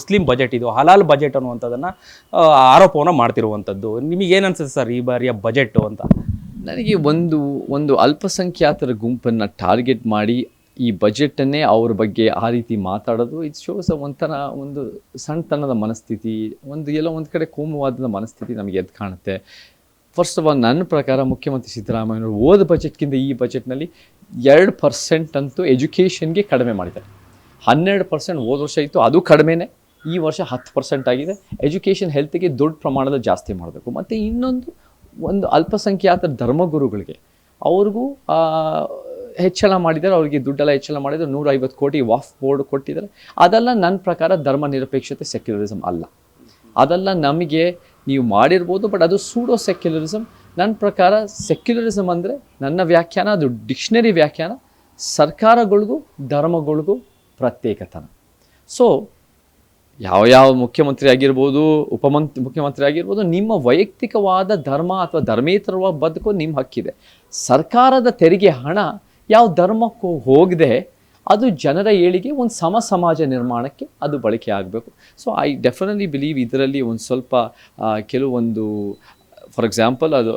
Muslim budget ಇದು, ಹಲಾಲ್ budget ಅನ್ನುವಂಥದ್ದನ್ನು ಆರೋಪವನ್ನು ಮಾಡ್ತಿರುವಂಥದ್ದು. ನಿಮಗೇನು ಅನ್ಸುತ್ತೆ ಸರ್ ಈ ಬಾರಿಯ ಬಜೆಟು ಅಂತ? ನನಗೆ ಒಂದು ಅಲ್ಪಸಂಖ್ಯಾತರ ಗುಂಪನ್ನು ಟಾರ್ಗೆಟ್ ಮಾಡಿ ಈ ಬಜೆಟನ್ನೇ ಅವ್ರ ಬಗ್ಗೆ ಆ ರೀತಿ ಮಾತಾಡೋದು, ಇದು ಶೋಸ್ ಒಂಥರ ಒಂದು ಸಣ್ಣತನದ ಮನಸ್ಥಿತಿ, ಎಲ್ಲೋ ಒಂದು ಕಡೆ ಕೋಮುವಾದದ ಮನಸ್ಥಿತಿ ನಮಗೆ ಎದ್ದು ಕಾಣುತ್ತೆ. ಫಸ್ಟ್ ಆಫ್ ಆಲ್ ನನ್ನ ಪ್ರಕಾರ ಮುಖ್ಯಮಂತ್ರಿ ಸಿದ್ದರಾಮಯ್ಯನವರು ಹೋದ ಬಜೆಟ್ಗಿಂತ ಈ ಬಜೆಟ್ನಲ್ಲಿ 2% ಅಂತೂ ಎಜುಕೇಷನ್ಗೆ ಕಡಿಮೆ ಮಾಡಿದ್ದಾರೆ. 12% ಹೋದ ವರ್ಷ ಇತ್ತು, ಅದು ಕಡಿಮೆನೇ. ಈ ವರ್ಷ 10% ಆಗಿದೆ. ಎಜುಕೇಷನ್ ಹೆಲ್ತ್ಗೆ ದೊಡ್ಡ ಪ್ರಮಾಣದಲ್ಲಿ ಜಾಸ್ತಿ ಮಾಡಬೇಕು. ಮತ್ತು ಒಂದು ಅಲ್ಪಸಂಖ್ಯಾತ ಧರ್ಮಗುರುಗಳಿಗೆ ಅವ್ರಿಗೂ ಹೆಚ್ಚಳ ಮಾಡಿದ್ದಾರೆ, ಅವರಿಗೆ ದುಡ್ಡೆಲ್ಲ ಹೆಚ್ಚಳ ಮಾಡಿದ್ದಾರೆ. 150 ಕೋಟಿ ವಾಫ್ ಬೋರ್ಡ್ ಕೊಟ್ಟಿದ್ದಾರೆ. ಅದೆಲ್ಲ ನನ್ನ ಪ್ರಕಾರ ಧರ್ಮ ನಿರಪೇಕ್ಷತೆ ಸೆಕ್ಯುಲರಿಸಮ್ ಅಲ್ಲ. ಅದೆಲ್ಲ ನಮಗೆ ನೀವು ಮಾಡಿರ್ಬೋದು, ಬಟ್ ಅದು ಸೂಡೋ ಸೆಕ್ಯುಲರಿಸಮ್. ನನ್ನ ಪ್ರಕಾರ ಸೆಕ್ಯುಲರಿಸಮ್ ಅಂದರೆ ನನ್ನ ವ್ಯಾಖ್ಯಾನ, ಅದು ಡಿಕ್ಷನರಿ ವ್ಯಾಖ್ಯಾನ, ಸರ್ಕಾರಗಳಿಗೂ ಧರ್ಮಗಳಿಗೂ ಪ್ರತ್ಯೇಕತನ. ಸೊ ಯಾವ ಮುಖ್ಯಮಂತ್ರಿ ಆಗಿರ್ಬೋದು, ಮುಖ್ಯಮಂತ್ರಿ ಆಗಿರ್ಬೋದು, ನಿಮ್ಮ ವೈಯಕ್ತಿಕವಾದ ಧರ್ಮ ಅಥವಾ ಧರ್ಮೇತರವಾದ ಬದುಕು ನಿಮ್ಮ ಹಕ್ಕಿದೆ. ಸರ್ಕಾರದ ತೆರಿಗೆ ಹಣ ಯಾವ ಧರ್ಮಕ್ಕೂ ಹೋಗದೆ ಅದು ಜನರ ಏಳಿಗೆ, ಒಂದು ಸಮಾಜ ನಿರ್ಮಾಣಕ್ಕೆ ಅದು ಬಳಕೆ ಆಗಬೇಕು. ಸೊ ಐ ಡೆಫಿನೆಟ್ಲಿ ಬಿಲೀವ್ ಇದರಲ್ಲಿ ಒಂದು ಸ್ವಲ್ಪ ಕೆಲವೊಂದು, ಫಾರ್ ಎಕ್ಸಾಂಪಲ್, ಅದು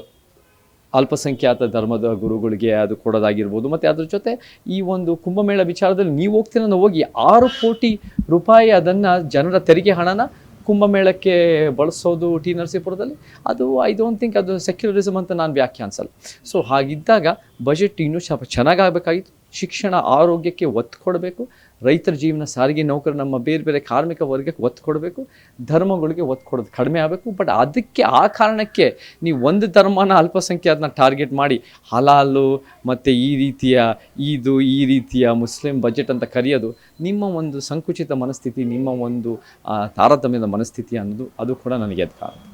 ಅಲ್ಪಸಂಖ್ಯಾತ ಧರ್ಮದ ಗುರುಗಳಿಗೆ ಅದು ಕೊಡೋದಾಗಿರ್ಬೋದು. ಮತ್ತು ಅದ್ರ ಜೊತೆ ಈ ಒಂದು ಕುಂಭಮೇಳ ವಿಚಾರದಲ್ಲಿ ನೀವು ಹೋಗ್ತೀರ ಹೋಗಿ 6 ಕೋಟಿ ರೂಪಾಯಿ ಅದನ್ನು ಜನರ ತೆರಿಗೆ ಹಣನ ಕುಂಭಮೇಳಕ್ಕೆ ಬಳಸೋದು ಟಿ ನರಸೀಪುರದಲ್ಲಿ, ಅದು ಐ ಡೋಂಟ್ ಥಿಂಕ್ ಅದು ಸೆಕ್ಯುಲರಿಸಮ್ ಅಂತ ನಾನು ವ್ಯಾಖ್ಯಾನಿಸಲ್ಲ. ಸೊ ಹಾಗಿದ್ದಾಗ ಬಜೆಟ್ ಇನ್ನೂ ಸ್ವಲ್ಪ ಚೆನ್ನಾಗಾಗಬೇಕಾಗಿತ್ತು. ಶಿಕ್ಷಣ, ಆರೋಗ್ಯಕ್ಕೆ ಒತ್ತು ಕೊಡಬೇಕು. ರೈತರ ಜೀವನ, ಸಾರಿಗೆ ನೌಕರ, ನಮ್ಮ ಬೇರೆ ಕಾರ್ಮಿಕ ವರ್ಗಕ್ಕೆ ಒತ್ತು ಕೊಡಬೇಕು. ಧರ್ಮಗಳಿಗೆ ಒತ್ತು ಕೊಡೋದು ಕಡಿಮೆ ಆಗಬೇಕು. ಬಟ್ ಅದಕ್ಕೆ ಆ ಕಾರಣಕ್ಕೆ ನೀವು ಒಂದು ಧರ್ಮನ ಅಲ್ಪಸಂಖ್ಯಾತನ ಟಾರ್ಗೆಟ್ ಮಾಡಿ ಹಲಾಲು ಮತ್ತು ಈ ರೀತಿಯ ಮುಸ್ಲಿಂ ಬಜೆಟ್ ಅಂತ ಕರೆಯೋದು ನಿಮ್ಮ ಒಂದು ಸಂಕುಚಿತ ಮನಸ್ಥಿತಿ, ನಿಮ್ಮ ಒಂದು ತಾರತಮ್ಯದ ಮನಸ್ಥಿತಿ ಅನ್ನೋದು ಅದು ಕೂಡ ನನಗೆ ಎದ್ದು ಕಾಣುತ್ತೆ.